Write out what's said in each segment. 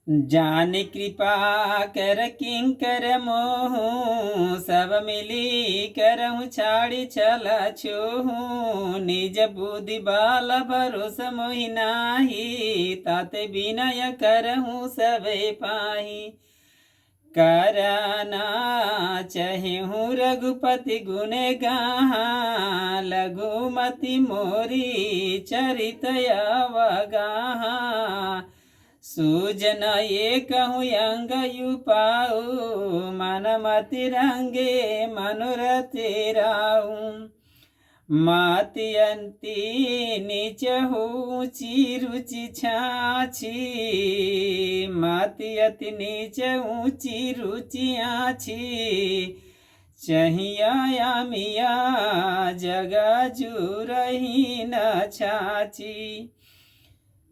जान कृपा कर किंकर मोहू, सब मिली करहूँ छाड़ी चला छूहू। निज बुद्धि बाल भरोस मोहि नाही, ताते विनय करहूँ सबे पाही। करना चहिहूँ रघुपति गुण गाहा, लघुमति मोरी चरित अवगाहा। सूजन ये कहूँ अंग युपाऊ, मन मति रंगे मनोरथ राऊ। मातियंती नीच ऊंची रुचि छाछी, मातियति नीच ऊंची रुचि आछी। चाहिया मिया जगा जुरही न छाची।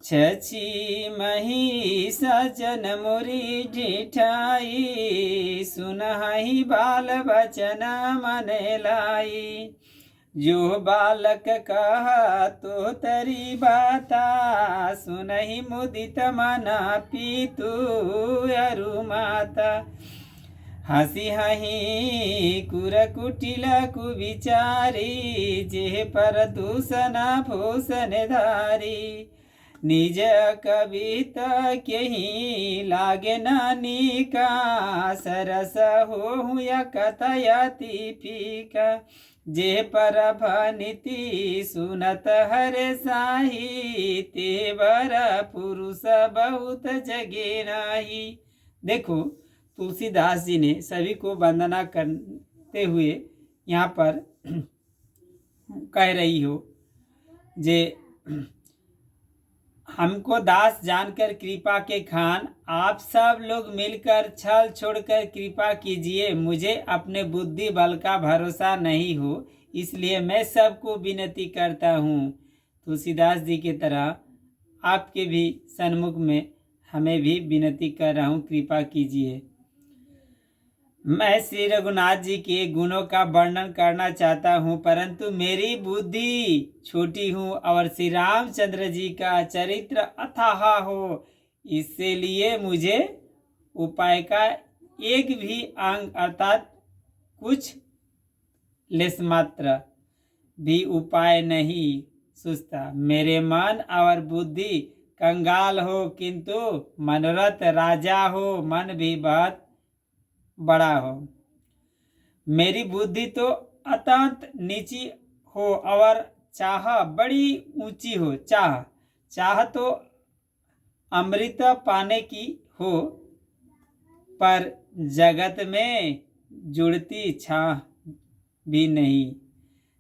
छछी मही सजन मुरी ढिठाई, सुनहि बाल बचन मन लाई। जो बालक कहा तो तरी बाता, सुनहि मुदित मना पीतु अरु माता। हसी हही कुर कुटिल कुविचारी, जे पर दूषण भूषण धारी। निज कविता केही लागे नानिका, सरस हो या कथयति फीका। जे पर भनिति सुनत हरे साही, तेवर पुरुष बहुत जगे नाही। देखो तुलसीदास जी ने सभी को वंदना करते हुए यहाँ पर कह रही हो, जे हमको दास जानकर कृपा के खान, आप सब लोग मिलकर छल छोड़कर कृपा कीजिए। मुझे अपने बुद्धि बल का भरोसा नहीं हो, इसलिए मैं सबको विनती करता हूँ। तुलसीदास जी की तरह आपके भी सन्मुख में हमें भी विनती कर रहा हूँ, कृपा कीजिए। मैं श्री रघुनाथ जी के गुणों का वर्णन करना चाहता हूँ, परंतु मेरी बुद्धि छोटी हूँ और श्री रामचंद्र जी का चरित्र अथाह हो, इसलिए मुझे उपाय का एक भी अंग अर्थात कुछ लेस मात्र भी उपाय नहीं सूझता। मेरे मन और बुद्धि कंगाल हो, किंतु मनोरथ राजा हो, मन भी बहुत बड़ा हो। मेरी बुद्धि तो अत्यंत नीची हो और चाह बड़ी ऊंची हो। चाह तो अमृत पाने की हो, पर जगत में जुड़ती छाह भी नहीं।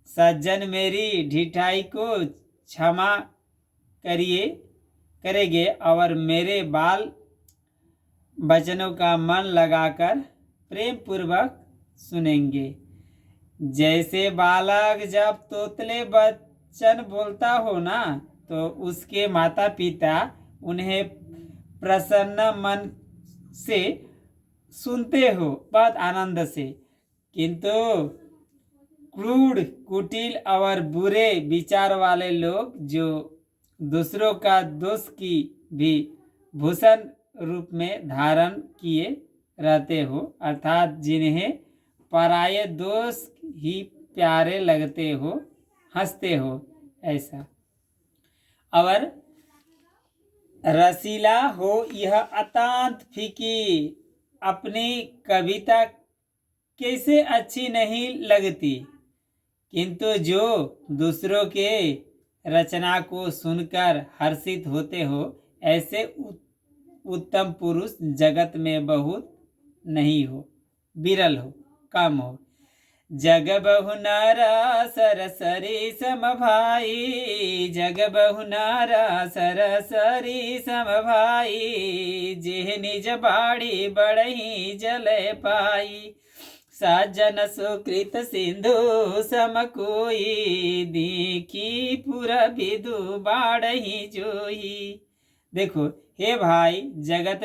सज्जन मेरी ढिठाई को क्षमा करेंगे और मेरे बाल वचनों का मन लगाकर प्रेम पूर्वक सुनेंगे। जैसे बालक जब तोतले बच्चन बोलता हो ना, तो उसके माता पिता उन्हें प्रसन्न मन से सुनते हो, बहुत आनंद से। किंतु क्रूर कुटिल और बुरे विचार वाले लोग, जो दूसरों का दोष की भी भूषण रूप में धारण किए रहते हो, अर्थात जिन्हें पराये दोष ही प्यारे लगते हो, हंसते हो, ऐसा। और रसीला हो यह अत्यंत फीकी, अपनी कविता कैसे अच्छी नहीं लगती, किंतु जो दूसरों के रचना को सुनकर हर्षित होते हो, ऐसे उत्तम पुरुष जगत में बहुत नहीं हो, विरल हो, कम हो। जग बहु नारा सरसरी सम भाई, जग बहु नारा सरसरी सम भाई। जे निज बाड़ी बड़ही जल पाई, सज्जन सुकृत सिंधु सम कोई। देखी पुर विदु बाड़ही जोई। देखो हे भाई, जगत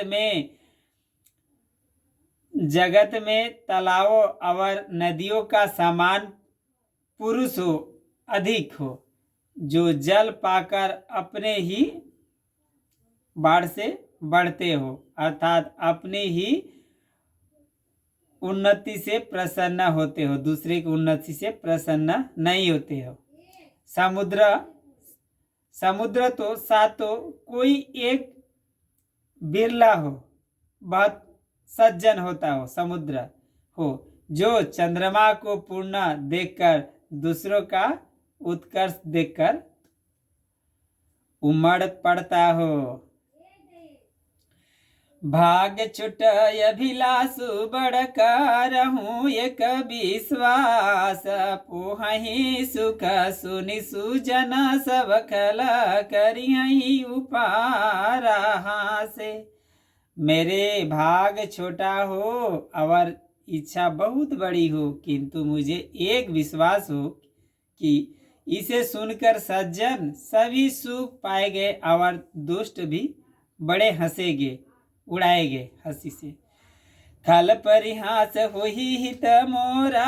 में तालाबों और नदियों का समान पुरुष हो, अधिक हो, जो जल पाकर अपने ही बाढ़ से बढ़ते हो, अर्थात अपनी ही उन्नति से प्रसन्न होते हो, दूसरे की उन्नति से प्रसन्न नहीं होते हो। समुद्र तो सातो कोई एक बिरला हो, बहुत सज्जन होता हो समुद्र हो, जो चंद्रमा को पूर्ण देखकर दूसरों का उत्कर्ष देखकर उमड़ पड़ता हो। भाग छुटय अभिलाषु बड़कार हूँ एक विश्वास, पोहहि सुख सुनि सुजन सब खल करिहि उपारा से। मेरे भाग छोटा हो और इच्छा बहुत बड़ी हो, किंतु मुझे एक विश्वास हो कि इसे सुनकर सज्जन सभी सुख पाएंगे और दुष्ट भी बड़े हंसेंगे, उड़ाएंगे हंसी से। खल परिहास होहि हित मोरा,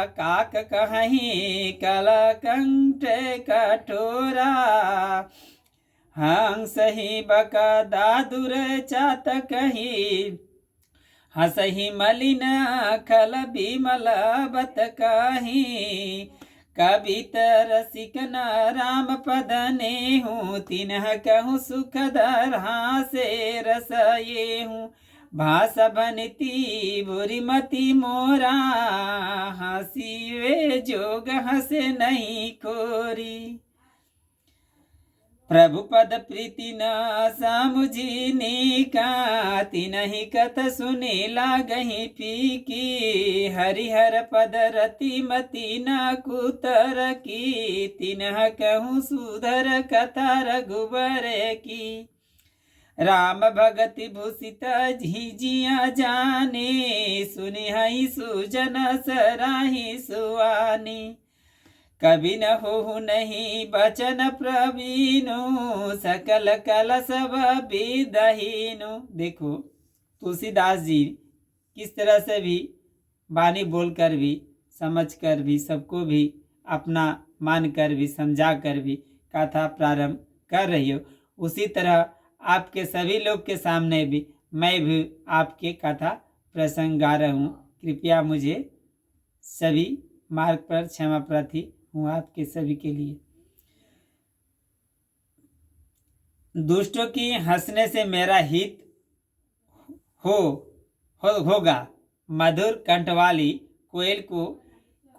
काक कहीं कल कंठ कठोरा, हंस ही बका दादुर चातक ही, हंसहि मलिन खल बिमल बत कहीं, कवित रसिक न राम पद नेहूँ, तिन्ह कहूँ सुख दरहा से रस ये हूँ, भाषा बनिति बुरीमती मोरा, हंसी वे जोग हंसे नहीं कोरी। प्रभु पद प्रीति न समुझिनी का, तिनहि कथ सुनी लागहि फीकी, हरिहर पद रति मति न कुतर की, तिन्ह कहूँ सुधर कथा रघुबर की। राम भगति भूषित झिझिया जाने, सुनिहि सुजन सराहि सुआनी, कभी न हो नहीं बचन प्रवीणु, सकल कल सब विदहीनु। देखो तुलसीदास जी किस तरह से भी वाणी बोलकर भी, समझ कर भी, सबको भी अपना मान कर भी, समझा कर भी कथा प्रारंभ कर रही हो, उसी तरह आपके सभी लोग के सामने भी मैं भी आपके कथा प्रसंग गा रहा हूँ। कृपया मुझे सभी मार्ग पर क्षमा प्रार्थी हूँ आपके सभी के लिए। दुष्टों की हंसने से मेरा हित होगा, मधुर कंठ वाली कोयल को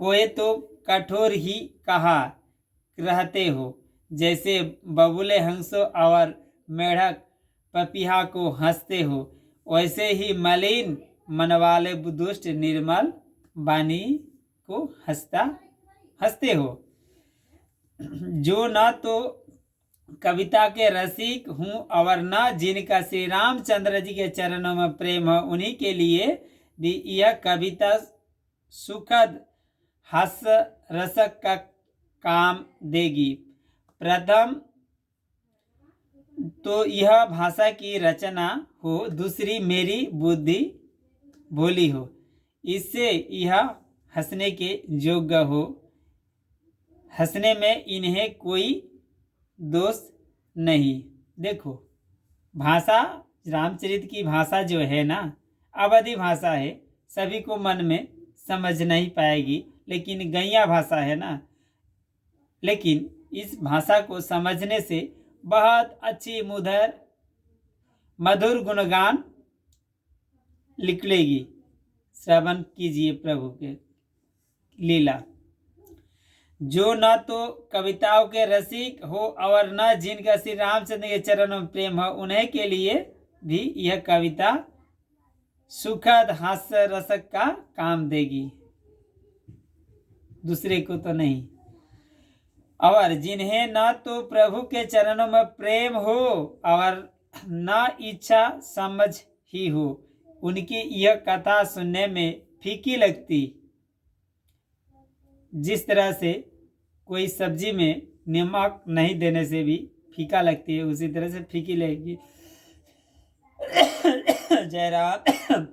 कोए तो कठोर ही कहा रहते हो, जैसे बबूले हंसो और मेढक पपीहा को हंसते हो, वैसे ही मलिन मन वाले दुष्ट निर्मल वाणी को हंसते हो। जो न तो कविता के रसिक हूँ और न जिनका श्री रामचंद्र जी के चरणों में प्रेम है, उन्हीं के लिए भी यह कविता सुखद हास रसक का काम देगी। प्रथम तो यह भाषा की रचना हो, दूसरी मेरी बुद्धि भोली हो, इससे यह हंसने के योग्य हो। हंसने में इन्हें कोई दोष नहीं। देखो भाषा, रामचरित की भाषा जो है ना, अवधि भाषा है, सभी को मन में समझ नहीं पाएगी, लेकिन गैया भाषा है ना, लेकिन इस भाषा को समझने से बहुत अच्छी मधुर गुणगान निकलेगी। श्रवण कीजिए प्रभु के लीला। जो न तो कविताओं के रसिक हो और न जिनका श्री रामचंद्र के चरणों में प्रेम हो, उन्हें के लिए भी यह कविता सुखद हास्य रसक का काम देगी, दूसरे को तो नहीं। और जिन्हें न तो प्रभु के चरणों में प्रेम हो और न इच्छा समझ ही हो, उनकी यह कथा सुनने में फीकी लगती। जिस तरह से कोई सब्जी में नमक नहीं देने से भी फीका लगती है, उसी तरह से फीकी लगेगी। जय राम।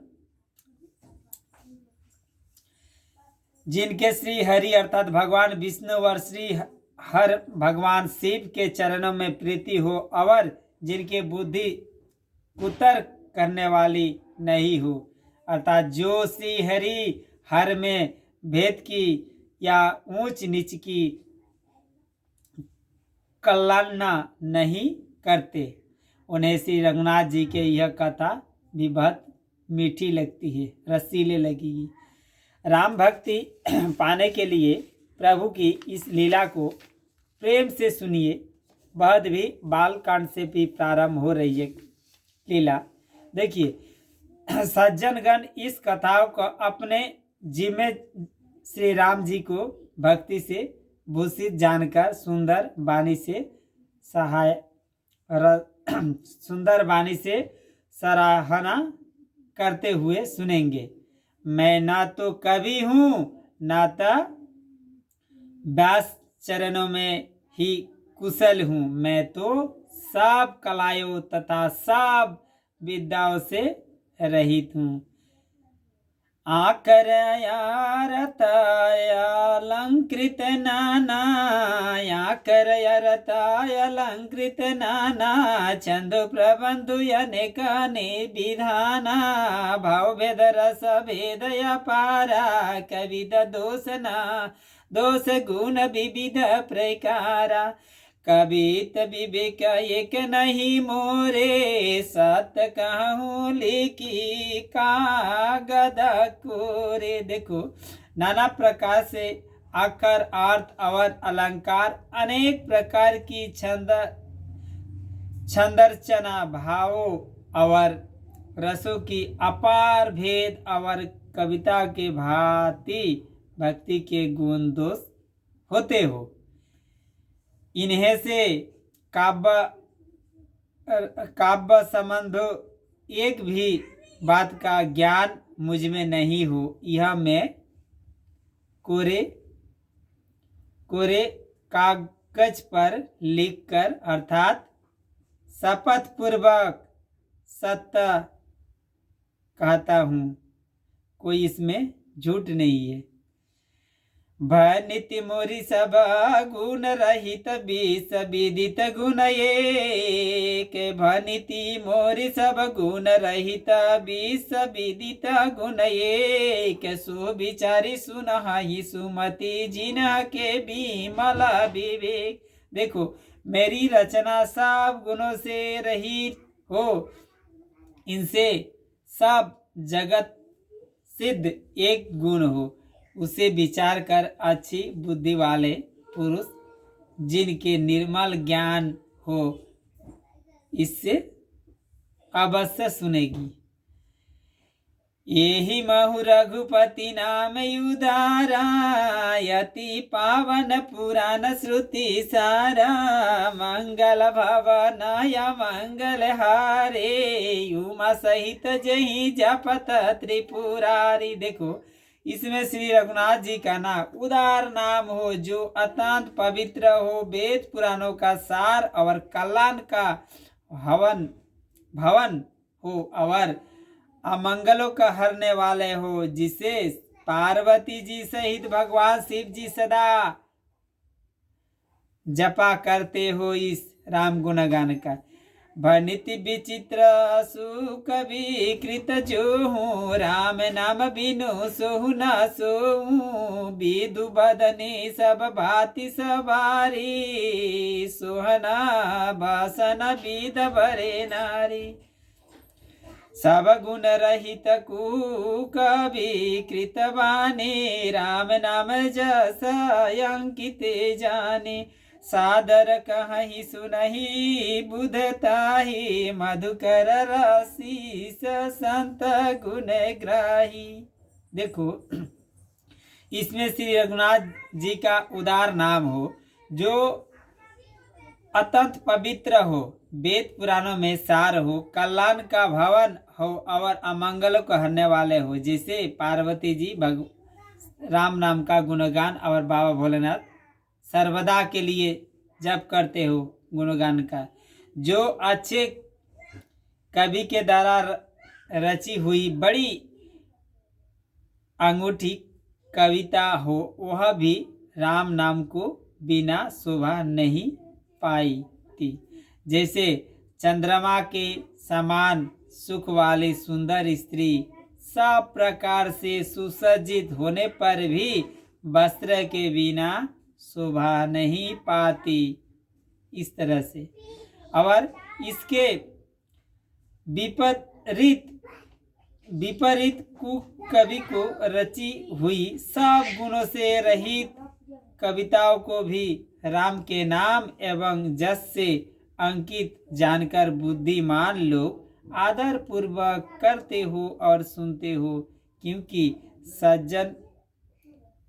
जिनके श्री हरि अर्थात भगवान विष्णु और श्री हर भगवान शिव के चरणों में प्रीति हो और जिनके बुद्धि कुतर करने वाली नहीं हो, अर्थात जो श्री हरि हर में भेद की या ऊंच नीच की कल्पना नहीं करते। उन्हें श्री रघुनाथ जी के यह कथा भी बहुत मीठी लगती है, रसीले लगेगी। राम भक्ति पाने के लिए प्रभु की इस लीला को प्रेम से सुनिए। बहुत भी बालकांड से भी प्रारंभ हो रही है लीला। देखिए, सज्जनगण इस कथाओं को अपने जिम्मे श्री राम जी को भक्ति से भूषित जानकर सुंदर वाणी से सराहना करते हुए सुनेंगे। मैं ना तो कवि हूँ ना तो व्यास चरणों में ही कुशल हूँ, मैं तो सब कलाओं तथा सब विद्याओं से रहित हूँ। आकरयारतायलंकृत नाना, आकरयारतायलंकृत नाना, छंदो प्रबंधु अनेक विधाना, भाव भेद रस भेद अपारा, कविद दोष गुण विविध प्रकारा, कवित विवेक एक नहीं मोरे, सत्य कहूँ लिखी कागद कोरे। देखो, नाना प्रकार से अक्षर, अर्थ और अलंकार, अनेक प्रकार की छंदरचना, भावों और रसों की अपार भेद और कविता के भांति भक्ति के गुण दोष होते हो। इन्हें से काव्य संबंध एक भी बात का ज्ञान मुझ में नहीं हो, यह मैं कोरे कागज पर लिखकर अर्थात शपथ पूर्वक सत्य कहता हूँ, कोई इसमें झूठ नहीं है। भनिति मोरी सब गुण रहित बीस विदित गुण एक, भनिति मोरी सब गुण रहित बीस विदित गुण एक, सो विचारी सुनहि सुमति जिन्ह के विमल विवेक। देखो, मेरी रचना सब गुणों से रहित हो, इनसे सब जगत सिद्ध एक गुण हो, उसे विचार कर अच्छी बुद्धि वाले पुरुष जिनके निर्मल ज्ञान हो इससे अवश्य सुनेगी। यही महु रघुपति नाम उदारा, यति पावन पुराण श्रुति सारा, मंगल भवनाय मंगल हारे, उमा सहित जही जपत त्रिपुरारी। देखो, इसमें श्री रघुनाथ जी का नाम उदार नाम हो, जो अत्यंत पवित्र हो, वेद पुराणों का सार और कल्याण का भवन हो और अमंगलों का हरने वाले हो, जिसे पार्वती जी सहित भगवान शिव जी सदा जपा करते हो इस राम गुणगान का। भनिति विचित्र सुकवि कृत जो हूँ, राम नाम बिनु सोहु न सोहूँ, विदु बदनी सब भांति सवारी, सोहना भाषण विद भरे नारी, सब गुण रहित कवि कृतवाणी, राम नाम जस अंकित जाने, सादर कहीं सुनहि बुधताहि, मधुकर रसीस संत गुण ग्राही। देखो, इसमें श्री रघुनाथ जी का उदार नाम हो, जो अत्यंत पवित्र हो, वेद पुराणों में सार हो, कल्याण का भवन हो और अमंगलों को हरने वाले हो, जैसे पार्वती जी राम नाम का गुणगान और बाबा भोलेनाथ सर्वदा के लिए जप करते हो गुणगान का। जो अच्छे कवि के द्वारा रची हुई बड़ी अंगूठी कविता हो, वह भी राम नाम को बिना शोभा नहीं पाई थी। जैसे चंद्रमा के समान सुख वाली सुंदर स्त्री सब प्रकार से सुसज्जित होने पर भी वस्त्र के बिना शोभा नहीं पाती। इस तरह से और इसके विपरीत विपरीत कवि को रची हुई सब गुणों से रहित कविताओं को भी राम के नाम एवं जस से अंकित जानकर बुद्धिमान लोग आदर पूर्वक करते हो और सुनते हो, क्योंकि सज्जन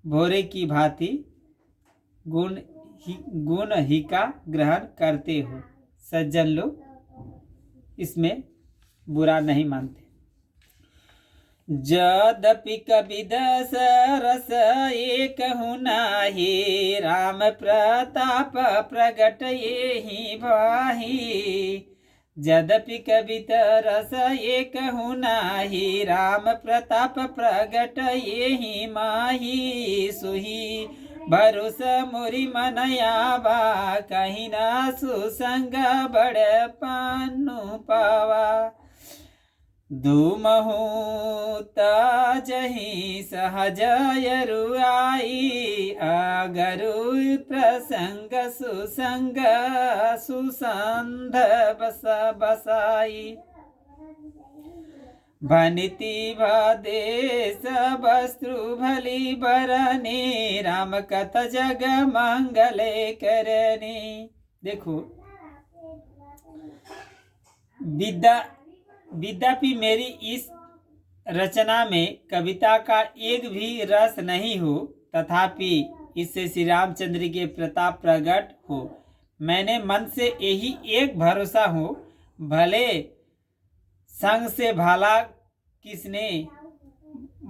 भोरे की भांति गुण ही का ग्रहण करते हो। सज्जन लोग इसमें बुरा नहीं मानते। यद्यपि कविदस रस एक नाही, राम प्रताप प्रगट येहि भाहि। यद्यपि कविता रस एक नाही, राम प्रताप प्रगट येहि माहि। सोहि भरोसा मोरी मनयावा, कहीं ना सुसंग बड़ पानु पावा। धूमहु ताजहि सहज आई, अगरु प्रसंग सुसंग सुसंध बसाई। भनिति भादेश वस्त्रु भली बरनी, राम कथा जग मंगले करनी। देखो, विद्यापि मेरी इस रचना में कविता का एक भी रस नहीं हो, तथापि इससे श्री रामचंद्र के प्रताप प्रकट हो। मैंने मन से यही एक भरोसा हो, भले संग से भाला किसने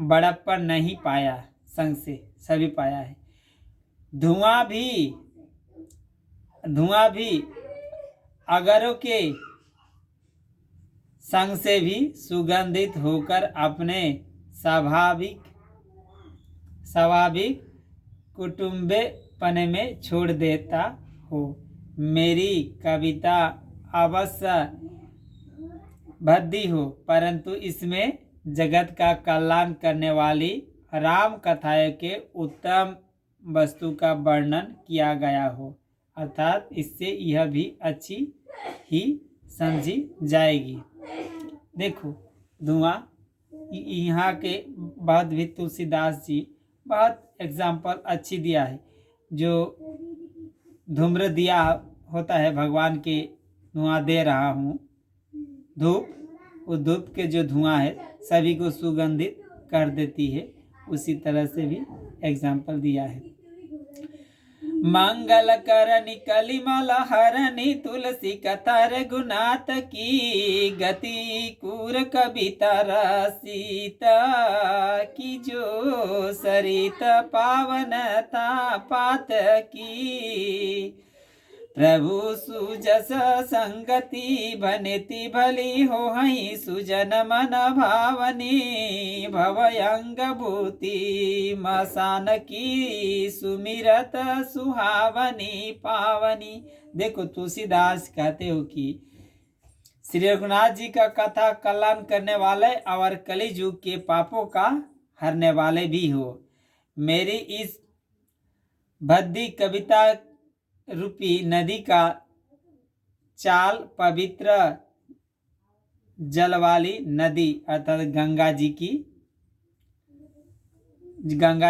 बड़प्पन नहीं पाया, संग से सभी पाया है। धुआं भी अगरों के संग से भी सुगंधित होकर अपने स्वाभाविक कुटुंबेपन में छोड़ देता हो। मेरी कविता अवश्य भद्दी हो, परंतु इसमें जगत का कल्याण करने वाली राम कथाएं के उत्तम वस्तु का वर्णन किया गया हो, अर्थात इससे यह भी अच्छी ही समझी जाएगी। देखो, धुआं यहाँ के बाद भी तुलसीदास जी बहुत एग्जाम्पल अच्छी दिया है। जो धूम्र दिया होता है भगवान के, धुआं दे रहा हूँ, धूप, वो धूप के जो धुआं है सभी को सुगंधित कर देती है, उसी तरह से भी एग्जाम्पल दिया है। मंगल करनी कलिमल हरनी, तुलसी कतर गुनात की। गति कूर कविता रसिता की, जो सरित पावनता पात की। प्रभु सुजस संगति बनेति भली हो, हई सुजन मन भावनी। भवयंग भूति मसान की, सुमिरत सुहावनी पावनी। देखो, तुलसीदास कहते हो कि श्री रघुनाथ जी का कथा कल्याण करने वाले और कलियुग के पापों का हरने वाले भी हो। मेरी इस भद्दी कविता रूपी नदी का चाल पवित्र जल वाली नदी अर्थात गंगा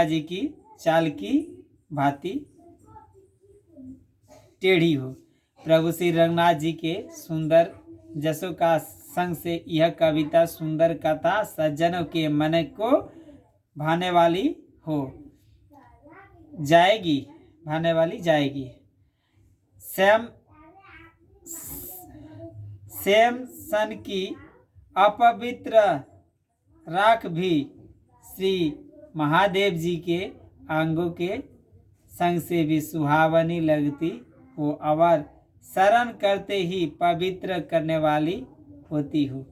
जी की चाल की भांति टेढ़ी हो। प्रभु श्री रघुनाथ जी के सुंदर जसों का संग से यह कविता सुंदर कथा सज्जनों के मन को भाने वाली हो जाएगी, सेम सन की अपवित्र राख भी श्री महादेव जी के अंगों के संग से भी सुहावनी लगती हो, और शरण करते ही पवित्र करने वाली होती हो।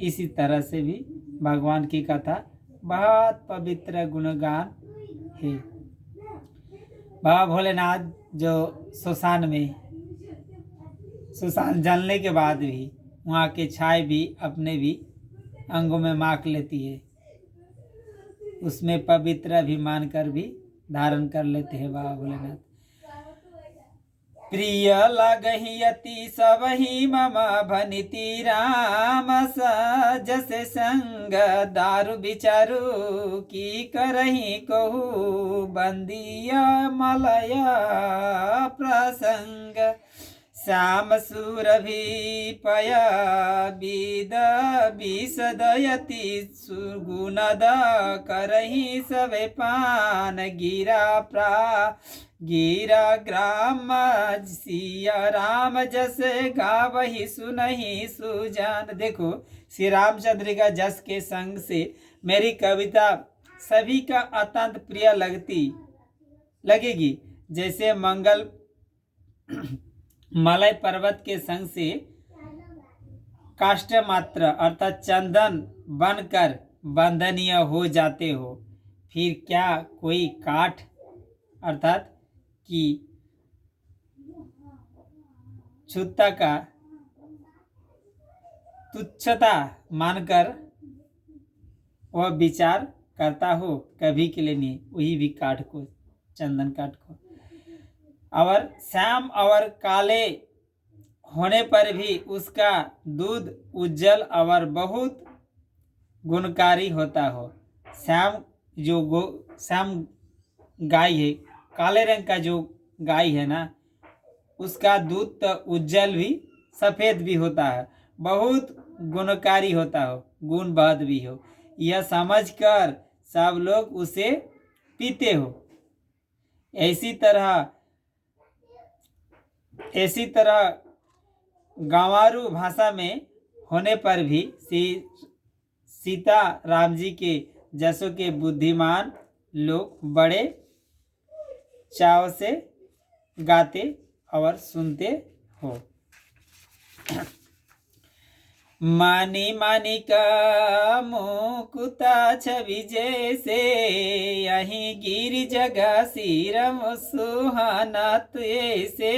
इसी तरह से भी भगवान की कथा बहुत पवित्र गुणगान है। बाबा भोलेनाथ जो शमशान में, शमशान जलने के बाद भी वहाँ के छाए भी अपने भी अंगों में माख लेती है, उसमें पवित्र अभिमान कर भी धारण कर लेते हैं बाबा भोलेनाथ। प्रिय लगहि अति सबहि मम भनिति राम जसे संग दारु विचारु की करहि कहू बंदिय मलय प्रसंग श्याम सुरभि पय विद विसदयति सुगुणद करहि सबे पान गिरा ग्राम सिया राम जसे गावहि सुनहि सुजान। देखो, श्री रामचंद्र का जस के संग से मेरी कविता सभी का अत्यंत प्रिय लगेगी, जैसे मंगल मलय पर्वत के संग से काष्ठ मात्र अर्थात चंदन बनकर बंधनीय हो जाते हो, फिर क्या कोई काठ अर्थात कि क्षुद्रता का तुच्छता मानकर वह विचार करता हो, कभी के लिए नहीं। वही भी काठ को, चंदन काठ को, और श्याम और काले होने पर भी उसका दूध उज्जवल और बहुत गुणकारी होता हो। श्याम गाय है, काले रंग का जो गाय है ना, उसका दूध तो उज्जवल भी सफ़ेद भी होता है, बहुत गुणकारी होता हो, गुणबद्ध भी हो, यह समझकर सब लोग उसे पीते हो। ऐसी तरह गंवारू भाषा में होने पर भी सीता राम जी के जसों के बुद्धिमान लोग बड़े चाव से गाते और सुनते हो। मानी मानी का मुकुता छवि जैसे यही गिर जगह सिरम सुहाना तुसे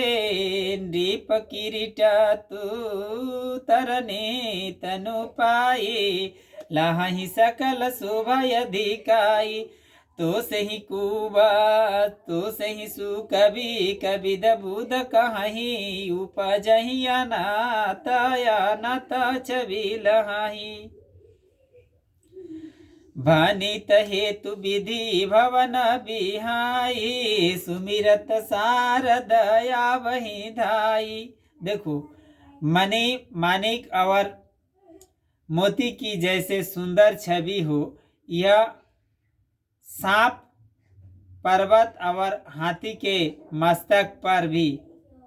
नृप किरीटा तू तरने तनु पाई लही सकल शोभा अधिकाई तो सही कुबा तो सही सु कभी कभी दबूद कहीं उपजही अनाता छवि लहाही भनित हेतु विधि भवन बिहाई सुमिरत सारदया वही धाई। देखो, मानिक और मोती की जैसे सुंदर छवि हो, यह सांप पर्वत और हाथी के मस्तक पर भी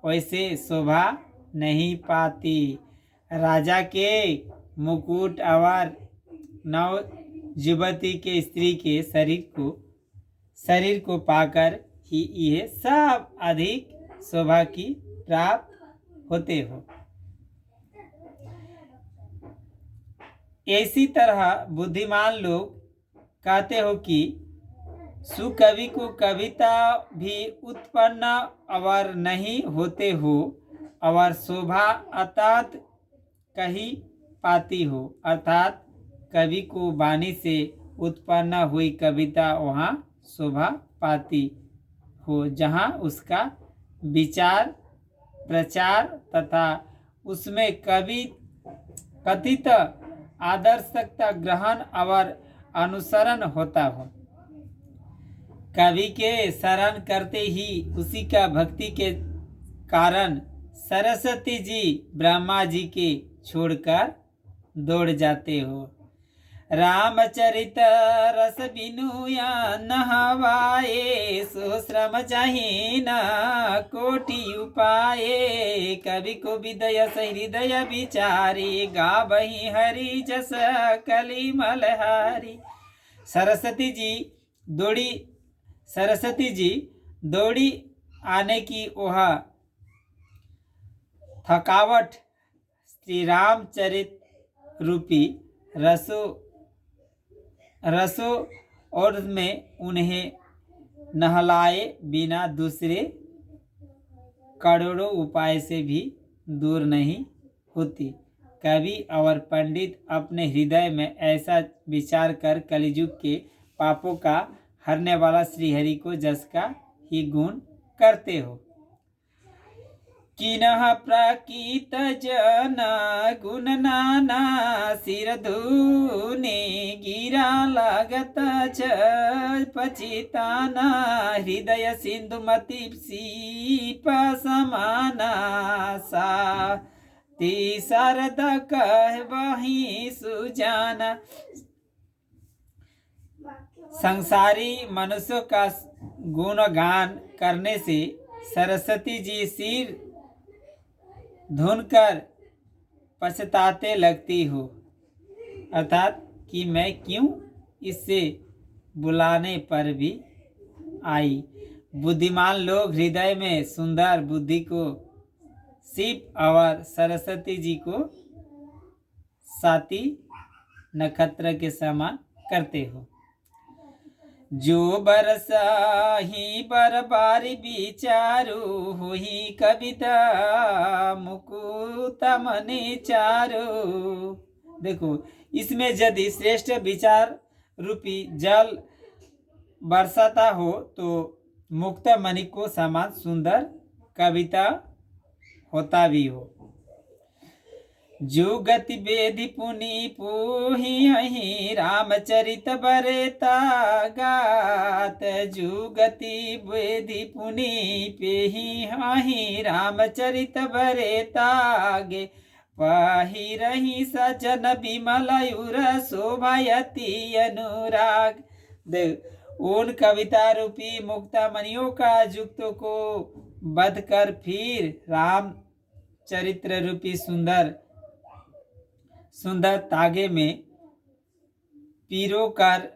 वैसे शोभा नहीं पाती। राजा के मुकुट और नव युवती के स्त्री के शरीर को पाकर ही यह सब अधिक शोभा की प्राप्त होते हो। इसी तरह बुद्धिमान लोग कहते हो कि सुकवि को कविता भी उत्पन्न और नहीं होते हो और शोभा अर्थात कही पाती हो, अर्थात कवि को वाणी से उत्पन्न हुई कविता वहाँ शोभा पाती हो जहाँ उसका विचार प्रचार तथा उसमें कथित आदर्शता ग्रहण और अनुसरण होता हो। कवि के शरण करते ही उसी का भक्ति के कारण सरस्वती जी ब्रह्मा जी के छोड़कर दौड़ जाते हो। रामचरित रस बिनु या नहवाए सो श्रम चाही न कोटि उपाये कवि को विदय सहृदय विचारी गावही हरि जस कली मलहारी। सरस्वती जी दौड़ी आने की वह थकावट श्री रामचरित रूपी रसों और में उन्हें नहलाए बिना दूसरे करोड़ों उपाय से भी दूर नहीं होती। कवि और पंडित अपने हृदय में ऐसा विचार कर कलियुग के पापों का हरने वाला श्रीहरि को जस का ही गुण करते हो। किनः प्रकीत जन गुण नाना सिर धूनि गिरा लागत छ पचिताना हृदय सिंधुमति सीप समाना सा ती शारद कहबहि सुजाना। संसारी मनुष्यों का गुणगान करने से सरस्वती जी सिर धुनकर पछताते लगती हो, अर्थात कि मैं क्यों इससे बुलाने पर भी आई। बुद्धिमान लोग हृदय में सुंदर बुद्धि को शिव और सरस्वती जी को साती नक्षत्र के समान करते हो। जो बरसा ही बरबारी विचारू हुई कविता मुकुत मने चारो। देखो, इसमें यदि श्रेष्ठ विचार रूपी जल बरसाता हो तो मुक्त मणि को समान सुंदर कविता होता भी हो। जो गति वेदि पुनि पोहि हहि रामचरित बरेता गात। जो गति वेदि पुनि पेहि हहि रामचरित बरेता गे। पाहि रही सजन विमलयुर शोभायति अनुराग। देख, उन कविता रूपी मुक्ता मणियों का युक्तों को बध कर फिर राम चरित्र रूपी सुंदर तागे में पीरो कर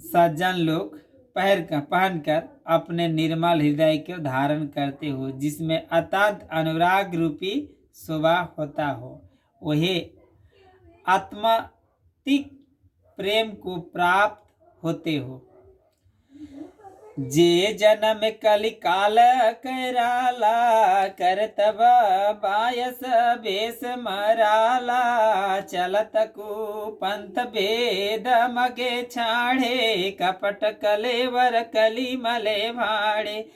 सज्जन लोग पहनकर अपने निर्मल हृदय को धारण करते हो, जिसमें अत्यंत अनुराग रूपी शोभा होता हो। वही आत्मातिक प्रेम को प्राप्त होते हो। जे जन्म कलिकाल कराला करतब बायस बेस मराला। चलत को पंथ भेद मगे छाड़े कपट कलेवर कली मले भाड़े।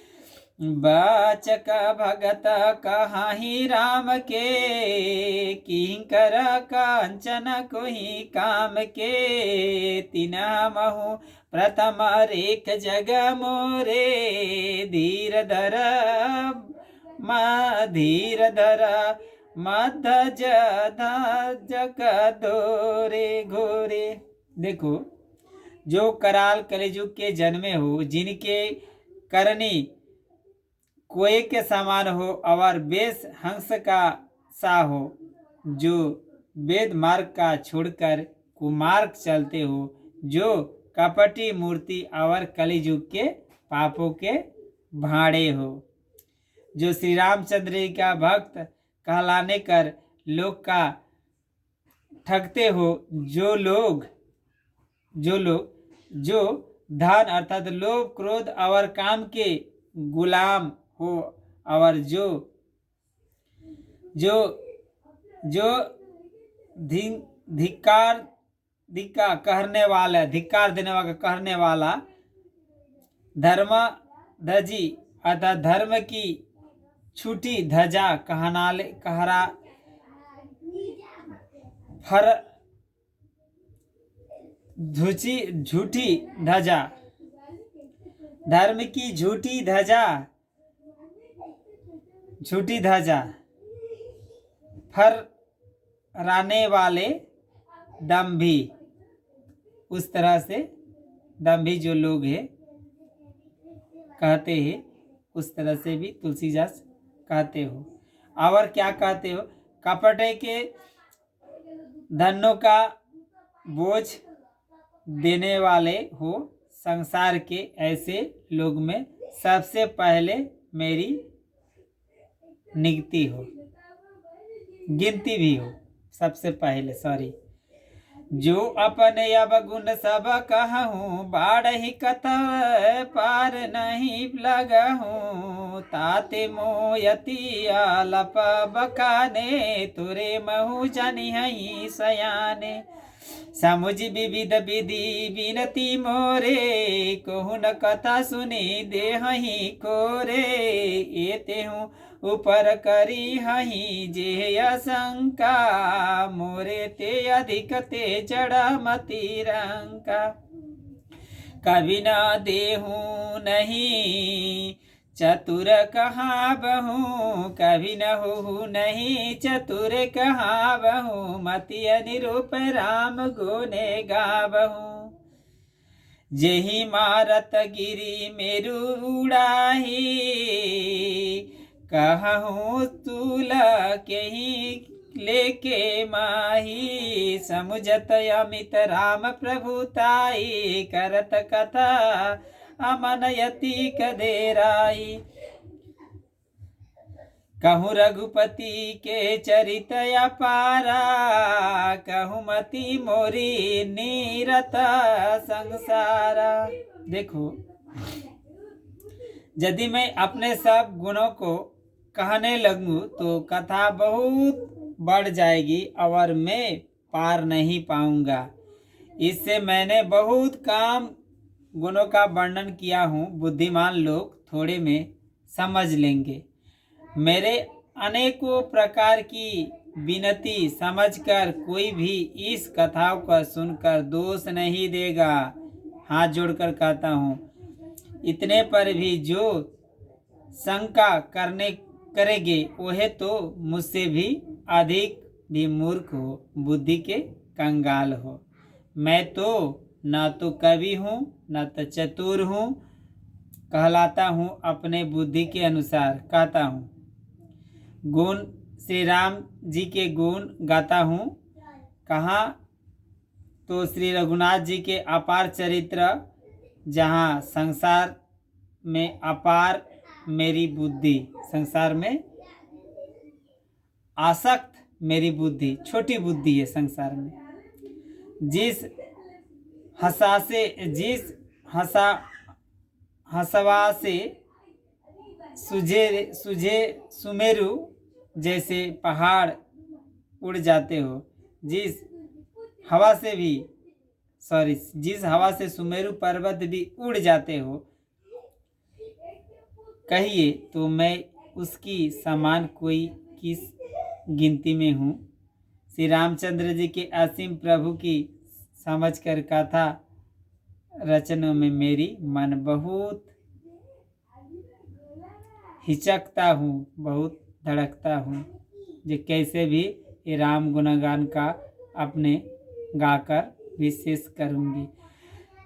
बाचक भगत कहाही राम के किंकर कांचन कोही काम के। तिना महु प्रथम रेख जग मोरे धीर धर मध जक दोरे घोरे। देखो, जो कराल कलिजुग के जन्मे हो, जिनके करनी कोए के समान हो और बेस हंस का सा हो, जो वेद मार्ग का छोड़कर कुमार्ग चलते हो, जो कपटी मूर्ति और कलिजुग के पापों के भाड़े हो, जो श्री रामचंद्र का भक्त कहलाने कर लोग का ठगते हो, जो धन अर्थात लोभ क्रोध और काम के गुलाम हो, और जो धिक्कार देने वाला कहने वाला धर्म धजी अर्थात धर्म की छूटी धजा कहरा फर झूठी धजा, धर्म की झूठी धजा फहराने वाले दम्भी। उस तरह से दम्भी जो लोग हैं कहते हैं, उस तरह से भी तुलसीदास कहते हो। और क्या कहते हो? कपटे के धनों का बोझ देने वाले हो। संसार के ऐसे लोग में सबसे पहले मेरी गिनती भी हो, सबसे पहले जो अपने अवगुण सब कहूँ, बाढ़ही कतव पार नहीं लगहूँ। ताते मोयती आलप बकाने, तुरे महु जनिहई सयाने। समुझ विविध विधि विनती मोरे, कहु न कथा सुनी देहहि कोरे। एते हूँ ऊपर करी हही जे आशंका, मोरे ते अधिक ते जड़ा मति रंका। कभी न देहू नहीं चतुर कहाँ बहू, कभी न हो नहीं चतुर कहाँ बहू। मति निरूप राम गुने गाबहू। जेहि मारत गिरी मेरु उड़ाही, कहूँ तूल केही लेके माही। समुझत अमित राम प्रभुताई, करत कथा अमन यति कदेराई। कहूँ रघुपति के चरित अपारा, कहूँ मति मोरी नीरत संसारा। देखो, यदि मैं अपने सब गुणों को कहने लगूं तो कथा बहुत बढ़ जाएगी और मैं पार नहीं पाऊंगा। इससे मैंने बहुत काम गुणों का वर्णन किया हूँ, बुद्धिमान लोग थोड़े में समझ लेंगे। मेरे अनेकों प्रकार की विनती समझकर कोई भी इस कथाओं को सुनकर दोष नहीं देगा। हाथ जोड़कर कहता हूँ, इतने पर भी जो शंका करेंगे वह तो मुझसे भी अधिक भी मूर्ख हो, बुद्धि के कंगाल हो। मैं तो न तो कवि हूँ न तो चतुर हूँ, कहलाता हूँ अपने बुद्धि के अनुसार। कहता हूँ गुण, श्री राम जी के गुण गाता हूँ। कहाँ तो श्री रघुनाथ जी के अपार चरित्र, जहाँ संसार में अपार मेरी बुद्धि, संसार में आसक्त मेरी बुद्धि, छोटी बुद्धि है संसार में। जिस हसवा से सुझे सुमेरु जैसे पहाड़ उड़ जाते हो, जिस हवा से सुमेरु पर्वत भी उड़ जाते हो, कहिए तो मैं उसकी समान कोई किस गिनती में हूँ। श्री रामचंद्र जी के असीम प्रभु की समझकर कथा रचनों में मेरी मन बहुत हिचकता हूँ, बहुत धड़कता हूँ, जो कैसे भी ये राम गुणगान का अपने गाकर विशेष करूँगी।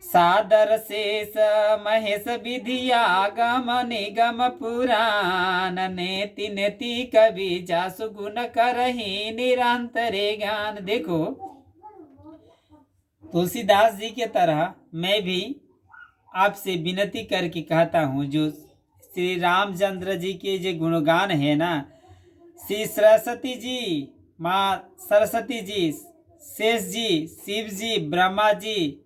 सादर शेष महेश विधिया गम निगम पुराण, नेति नेति कवि जासु गुण करही निरंतरे ज्ञान। देखो, तुलसीदास जी के तरह मैं भी आपसे विनती करके कहता हूँ, जो श्री रामचंद्र जी के जो गुणगान है ना, श्री सरस्वती जी, माँ सरस्वती जी, शेष जी, शिव जी, ब्रह्मा जी,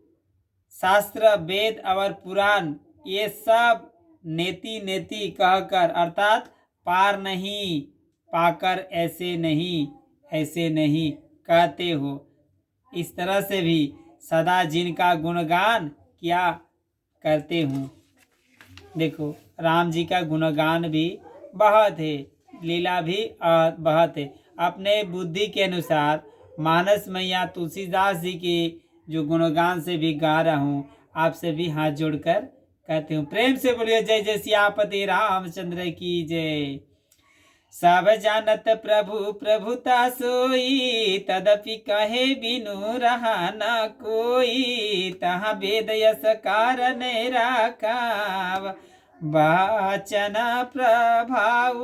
शास्त्र वेद और पुराण, ये सब नेति नेति कहकर अर्थात पार नहीं पाकर ऐसे नहीं कहते हो। इस तरह से भी सदा जिनका गुणगान किया करते हूँ। देखो, राम जी का गुणगान भी बहुत है, लीला भी बहुत है। अपने बुद्धि के अनुसार मानस मैया तुलसीदास जी के जो गुणगान से भी गा रहा हूँ, आपसे भी हाथ जोड़कर कहते हूँ, प्रेम से बोलिए जय जय सियापति रामचंद्र की जय। सब जानत प्रभु प्रभुता सोई, तदपि कहे बिनु रहा न कोई। तहाँ वेद यस कारण राखाव, वाचन प्रभाव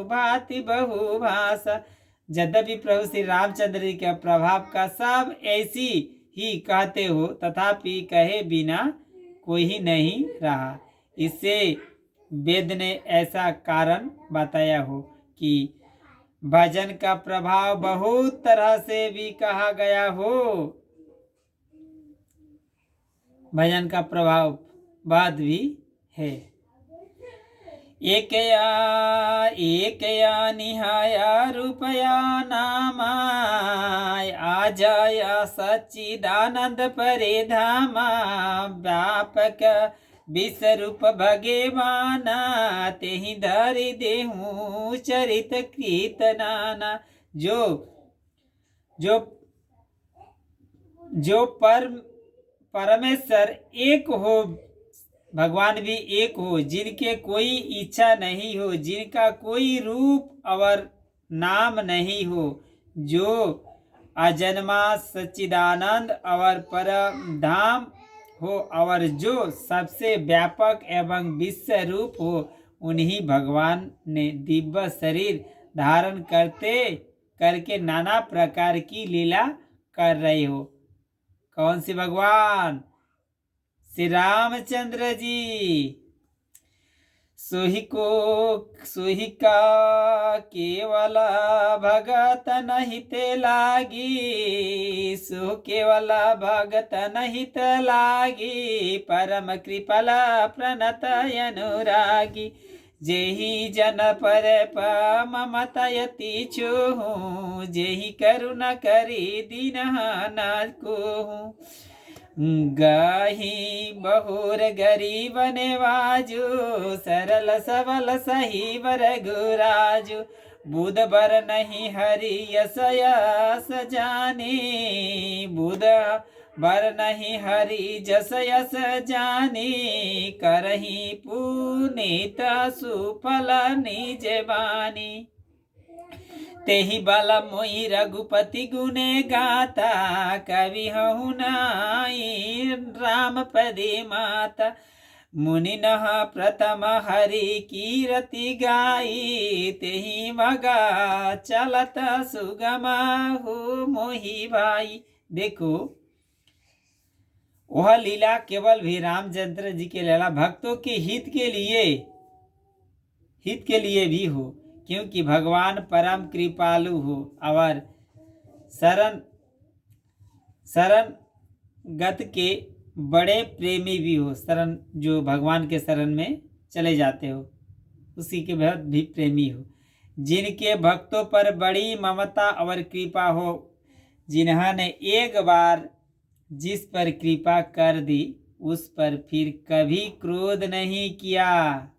भाति बहु भाषा। यद्यपि प्रभु श्री रामचंद्र जी के प्रभाव का सब ऐसी ही कहते हो, तथापि कहे बिना कोई ही नहीं रहा। इससे वेद ने ऐसा कारण बताया हो कि भजन का प्रभाव बहुत तरह से भी कहा गया हो। भजन का प्रभाव बाद भी है। एक या निहाया रूपया नामाय आ जाया सच्चिदानंद परे धामा व्यापक विश्वरूप भगवाना तेहि धरि देहूँ चरित कृत नाना। जो जो जो परमेश्वर एक हो, भगवान भी एक हो, जिनके कोई इच्छा नहीं हो, जिनका कोई रूप और नाम नहीं हो, जो अजन्मा सच्चिदानंद और परम धाम हो और जो सबसे व्यापक एवं विश्व रूप हो, उन्हीं भगवान ने दिव्य शरीर धारण करके नाना प्रकार की लीला कर रहे हो। कौन सी भगवान? श्री रामचंद्र जी। सोही का केवल भगत नहीं ते लागी, सो केवल भगत नहीं ते लागी, परम कृपला प्रणत अनुरागी, जेहि जन पर ममतयति छूहूँ, जेहि करुणा करी दीनहानाथ को। गाही बहुर गरीब नेवाजू, सरल सबल सही वर गुराजू, बुध बर नहीं हरि यस यस जानी, बुध बर नहीं हरि जस यस जानी, करही पुनीत सुफल निज बानी, तेहि बाला मोहि रघुपति गुणे गाता, कवि हूँ नाई राम पदे माता, मुनि नह प्रथम हरि कीरति गाई, तेहि मगा चलत सुगम हो मोहि भाई। देखो, वह लीला केवल भी रामचंद्र जी के लीला भक्तों के हित के लिए भी हो, क्योंकि भगवान परम कृपालु हो और शरण गत के बड़े प्रेमी भी हो। शरण जो भगवान के शरण में चले जाते हो उसी के बहुत भी प्रेमी हो, जिनके भक्तों पर बड़ी ममता और कृपा हो, जिन्होंने एक बार जिस पर कृपा कर दी उस पर फिर कभी क्रोध नहीं किया।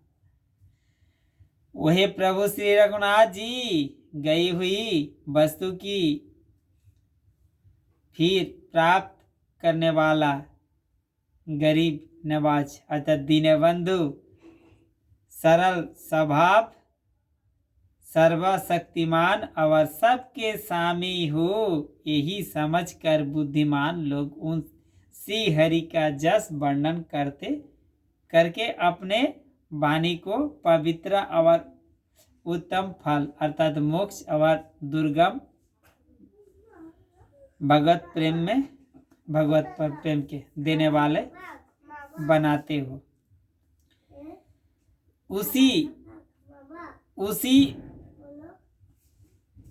वही प्रभु श्री रघुनाथ जी गई हुई वस्तु की फिर प्राप्त करने वाला गरीब नवाज अर्थात दीनबंधु, सरल स्वभाव, सर्वशक्तिमान और सबके स्वामी हो, यही समझकर बुद्धिमान लोग उन श्री हरि का जस वर्णन करके अपने वाणी को पवित्र और उत्तम फल अर्थात मोक्ष और दुर्गम भगवत प्रेम के देने वाले बनाते हो।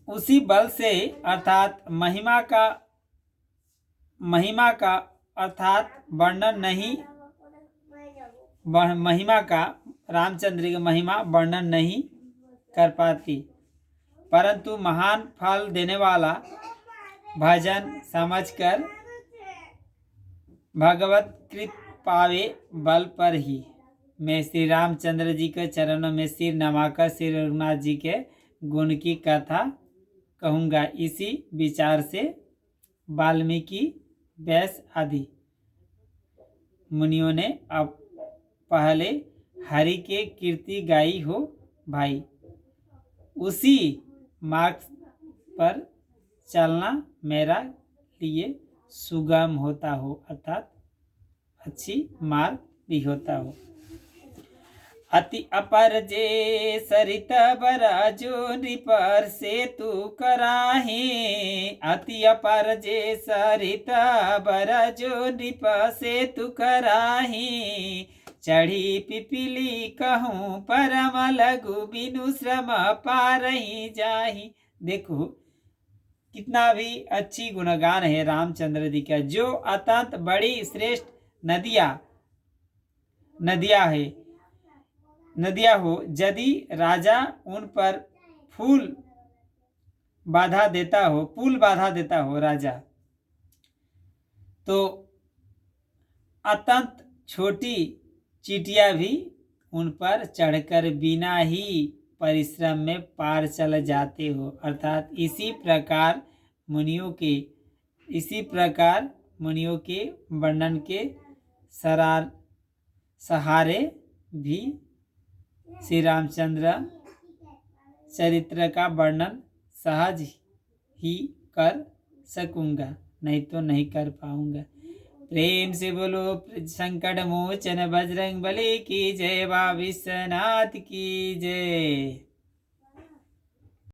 उसी बल से अर्थात महिमा का अर्थात वर्णन नहीं, महिमा का रामचंद्र की महिमा वर्णन नहीं कर पाती, परंतु महान फल देने वाला भजन समझकर भगवत कृपावे बल पर ही मैं श्री रामचंद्र जी के चरणों में सिर नमाकर श्री रघुनाथ जी के गुण की कथा कहूँगा। इसी विचार से वाल्मीकि, व्यास आदि मुनियों ने अब पहले हरि के कीर्ति गाई हो भाई। उसी मार्ग पर चलना मेरा लिए सुगम होता हो अर्थात अच्छी मार्ग भी होता हो। अति अपर जे सरित बरा जो नृपर से तू कराही, अति अपर जे सरित बरा जो नृप से तू कराही, चढ़ी पिपीली कहूँ परम लघु बिनु श्रम पारही जाही। देखो कितना भी अच्छी गुणगान है रामचंद्र जी का, जो अत्यंत बड़ी श्रेष्ठ नदियाँ हो, यदि राजा उन पर पुल बाधा देता हो राजा, तो अत्यंत छोटी चींटियां भी उन पर चढ़कर बिना ही परिश्रम में पार चल जाते हो। अर्थात इसी प्रकार मुनियों के वर्णन के सहारे भी श्री रामचंद्र चरित्र का वर्णन सहज ही कर सकूंगा, नहीं तो नहीं कर पाऊंगा। प्रेम से बोलो संकट मोचन बजरंग बली की जय, बाबा विश्वनाथ की जय।